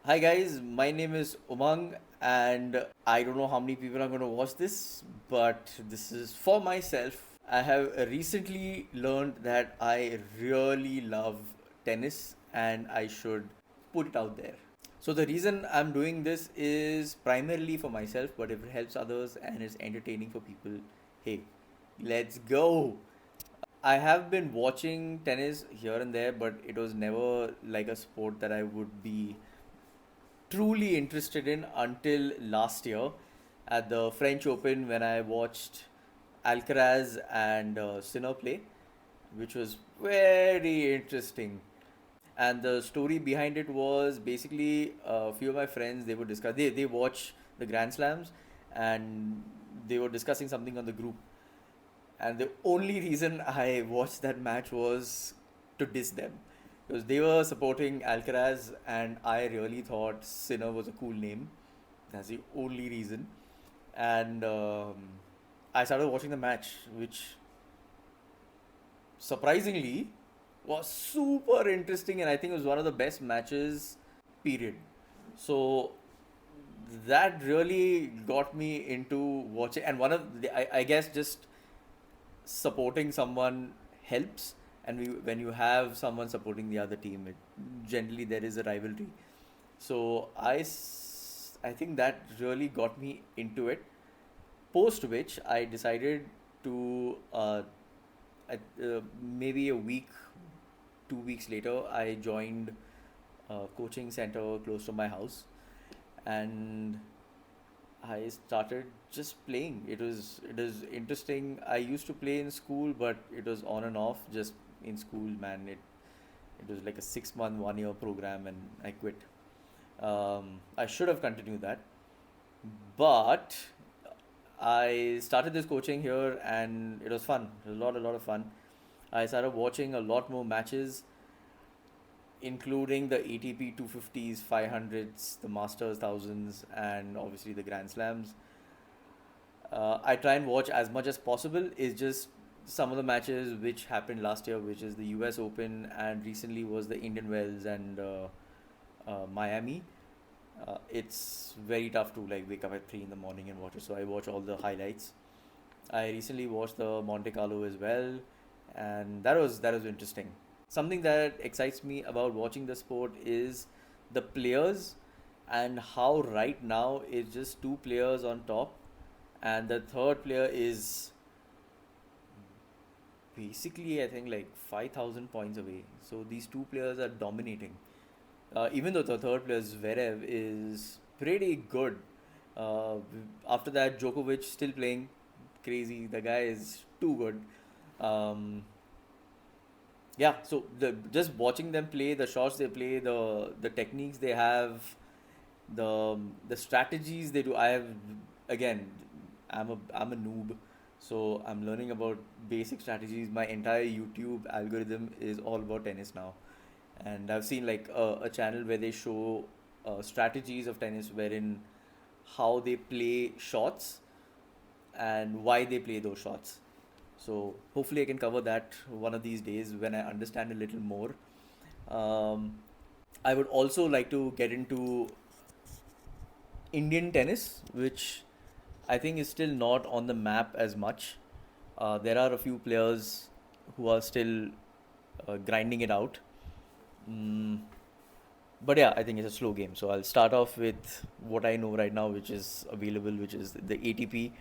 Hi guys, my name is Umang, and I don't know how many people are going to watch this, but this is for myself. I have recently learned that I really love tennis and I should put it out there. So, the reason I'm doing this is primarily for myself, but if it helps others and is entertaining for people, hey, let's go! I have been watching tennis here and there, but it was never like a sport that I would be truly interested in until last year at the French Open when I watched Alcaraz and Sinner play, which was very interesting. And the story behind it was basically a few of my friends they watch the Grand Slams and they were discussing something on the group, and the only reason I watched that match was to diss them because they were supporting Alcaraz, and I really thought Sinner was a cool name. That's the only reason. And I started watching the match, which surprisingly was super interesting, and I think it was one of the best matches, period. So that really got me into watching, and I guess just supporting someone helps, and when you have someone supporting the other team, generally there is a rivalry. So I think that really got me into it, post which I decided to maybe a week 2 weeks later I joined a coaching center close to my house, and I started just playing. It is interesting. I used to play in school, but it was on and off. Just in school, man, it was like a 6 month, 1 year program, and I quit. I should have continued that, but I started this coaching here, and it was fun. It was a lot of fun. I started watching a lot more matches, including the ATP 250s, 500s, the Masters 1000s, and obviously the Grand Slams. I try and watch as much as possible. Is just some of the matches which happened last year, which is the U.S. Open, and recently was the Indian Wells and Miami. It's very tough to like wake up at 3 in the morning and watch it. So I watch all the highlights. I recently watched the Monte Carlo as well, and that was interesting. Something that excites me about watching the sport is the players, and how right now it's just two players on top, and the third player is basically I think like 5,000 points away. So these two players are dominating. Even though the third player Zverev is pretty good. Uh, After that, Djokovic still playing crazy. The guy is too good. Um, yeah, so just watching them play, the shots they play, the techniques they have, the strategies they do. I have again, I'm a noob, so I'm learning about basic strategies. My entire YouTube algorithm is all about tennis now, and I've seen like a channel where they show strategies of tennis, wherein how they play shots and why they play those shots. So hopefully I can cover that one of these days when I understand a little more. Um, I would also like to get into Indian tennis, which I think is still not on the map as much. There are a few players who are still grinding it out. Mm, but yeah, I think it's a slow game. So I'll start off with what I know right now, which is available, which is the ATP.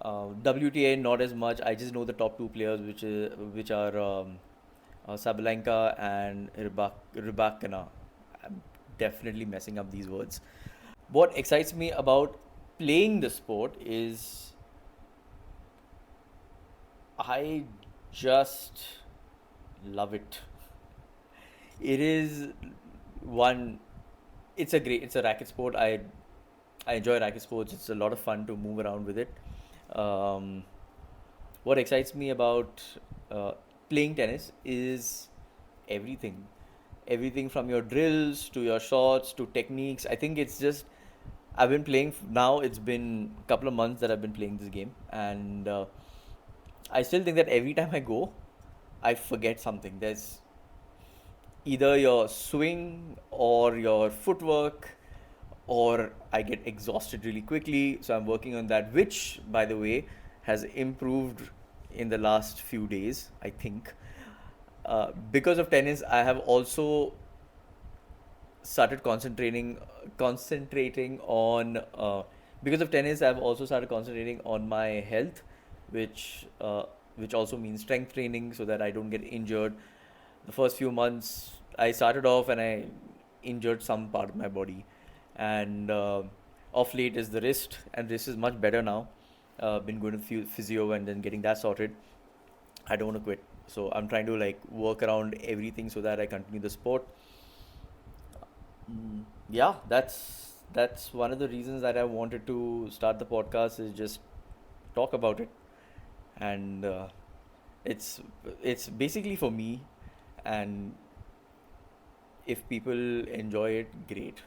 WTA not as much. I just know the top two players, which are Sabalenka and Rybakina. I'm definitely messing up these words. What excites me about playing the sport is I just love it. It is one. It's a racket sport. I enjoy racket sports. It's a lot of fun to move around with it. Um, what excites me about uh, playing tennis is everything. Everything from your drills to your shots to techniques. I think it's just I've been playing now. It's been a couple of months that I've been playing this game, and I still think that every time I go, I forget something. either your swing or your footwork, or I get exhausted really quickly. So I'm working on that, which, by the way, has improved in the last few days, I think. Because of tennis, I have also started concentrating on because of tennis. I've also started concentrating on my health, which uh, which also means strength training so that I don't get injured. The first few months I started off and I injured some part of my body, and off late is the wrist, and this is much better now. Been going to physio and then getting that sorted. I don't want to quit, so I'm trying to like work around everything so that I continue the sport. Yeah, that's one of the reasons that I wanted to start the podcast, is just talk about it, and it's it's basically for me, and if people enjoy it, great.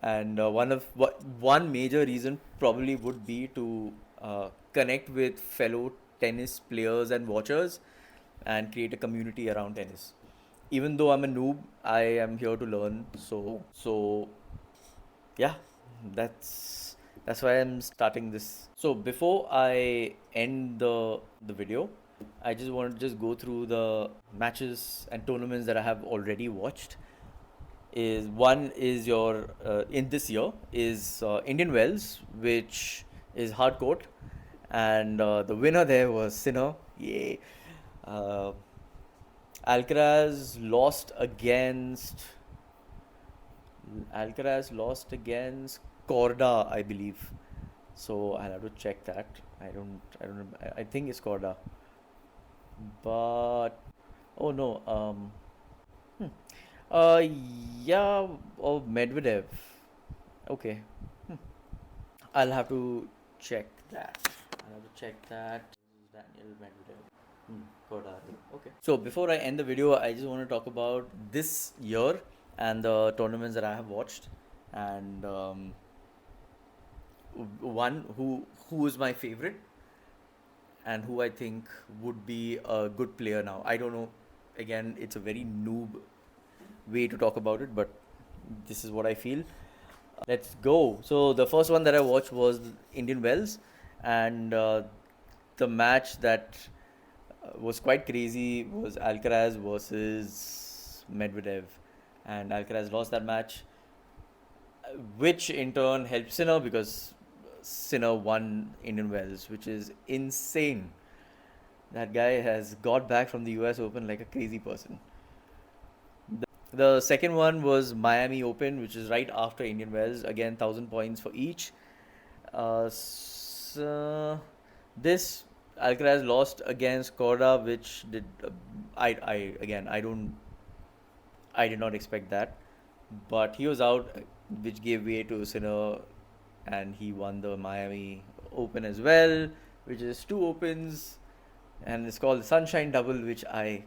And one major reason probably would be to connect with fellow tennis players and watchers, and create a community around tennis. Even though I'm a noob, I am here to learn. So yeah, that's why I'm starting this. So before I end the video, I just want to just go through the matches and tournaments that I have already watched. Is one is your in this year is Indian Wells, which is hard court, and the winner there was Sinner. Yay! Uh, Alcaraz lost against Alcaraz lost against Corda, I believe. So I'll have to check that. I don't I think it's Corda. But oh no. Hmm. Uh yeah, oh Medvedev. Okay. Hmm. I'll have to check that. I'll have to check that. Daniel Medvedev. Corda. Okay. So before I end the video, I just want to talk about this year and the tournaments that I have watched, and one who is my favorite and who I think would be a good player now. I don't know. Again, it's a very noob way to talk about it, but this is what I feel. Let's go. So the first one that I watched was Indian Wells, and the match that was quite crazy was Alcaraz versus Medvedev, and Alcaraz lost that match, which in turn helped Sinner because Sinner won Indian Wells, which is insane. That guy has got back from the US Open like a crazy person. The second one was Miami Open, which is right after Indian Wells. Again, 1,000 points for each. So this Alcaraz lost against Corda, which did I again I did not expect that, but he was out, which gave way to Sinner, and he won the Miami Open as well, which is two opens, and it's called the Sunshine Double, which I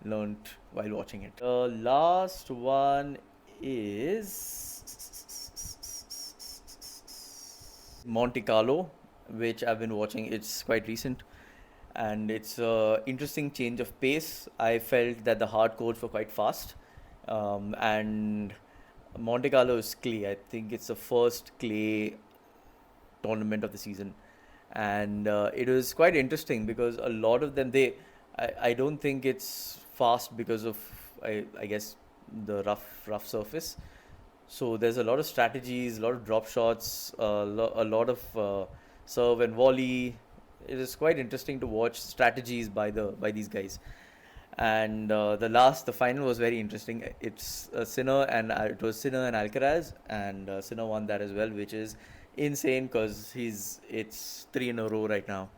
learned while watching it. The last one is Monte Carlo, which I've been watching. It's quite recent, and it's a interesting change of pace. I felt that the hard courts were quite fast, and Monte Carlo is clay. I think it's the first clay tournament of the season, and it was quite interesting because a lot of them I don't think it's fast because of I guess the rough surface. So there's a lot of strategies, a lot of drop shots, a lot of serve and volley. It is quite interesting to watch strategies by these guys. And the final was very interesting. It's Sinner and it was Sinner and Alcaraz, and Sinner won that as well, which is insane because it's three in a row right now.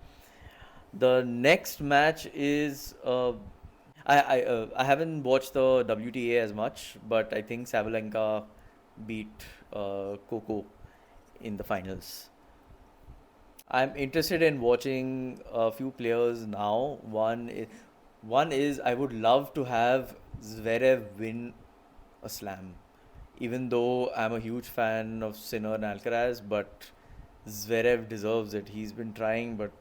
The next match is I haven't watched the WTA as much, but I think Sabalenka beat Coco in the finals. I'm interested in watching a few players now. One is I would love to have Zverev win a slam, even though I'm a huge fan of Sinner and Alcaraz, but Zverev deserves it. He's been trying, but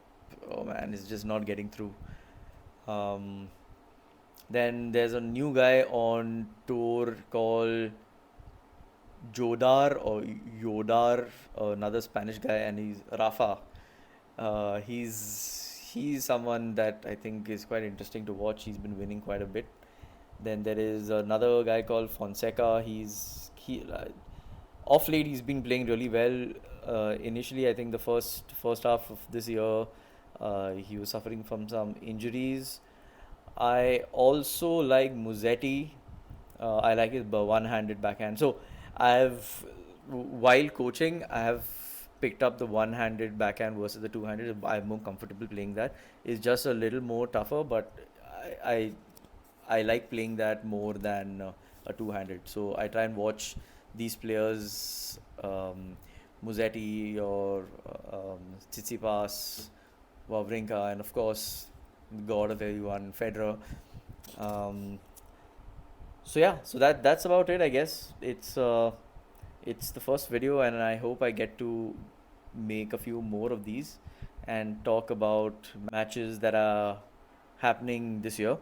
oh man, it's just not getting through. Um, Then there's a new guy on tour called Jodar or Yodar, another Spanish guy, and he's Rafa. He's someone that I think is quite interesting to watch. He's been winning quite a bit. Then there is another guy called Fonseca. He off late he's been playing really well. Initially, I think the first half of this year, he was suffering from some injuries. I also like Muzetti. I like his one-handed backhand. So I've while coaching, I have picked up the one-handed backhand versus the two-handed. I'm more comfortable playing that. It's just a little more tougher, but I I like playing that more than a two-handed. So I try and watch these players, Muzetti or Tsitsipas, Wawrinka, and of course, the god of everyone, Federer. Um, so yeah, so that's about it. I guess it's the first video, and I hope I get to make a few more of these and talk about matches that are happening this year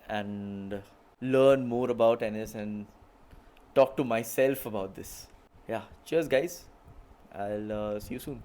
and learn more about tennis and talk to myself about this. Yeah, cheers, guys. I'll see you soon.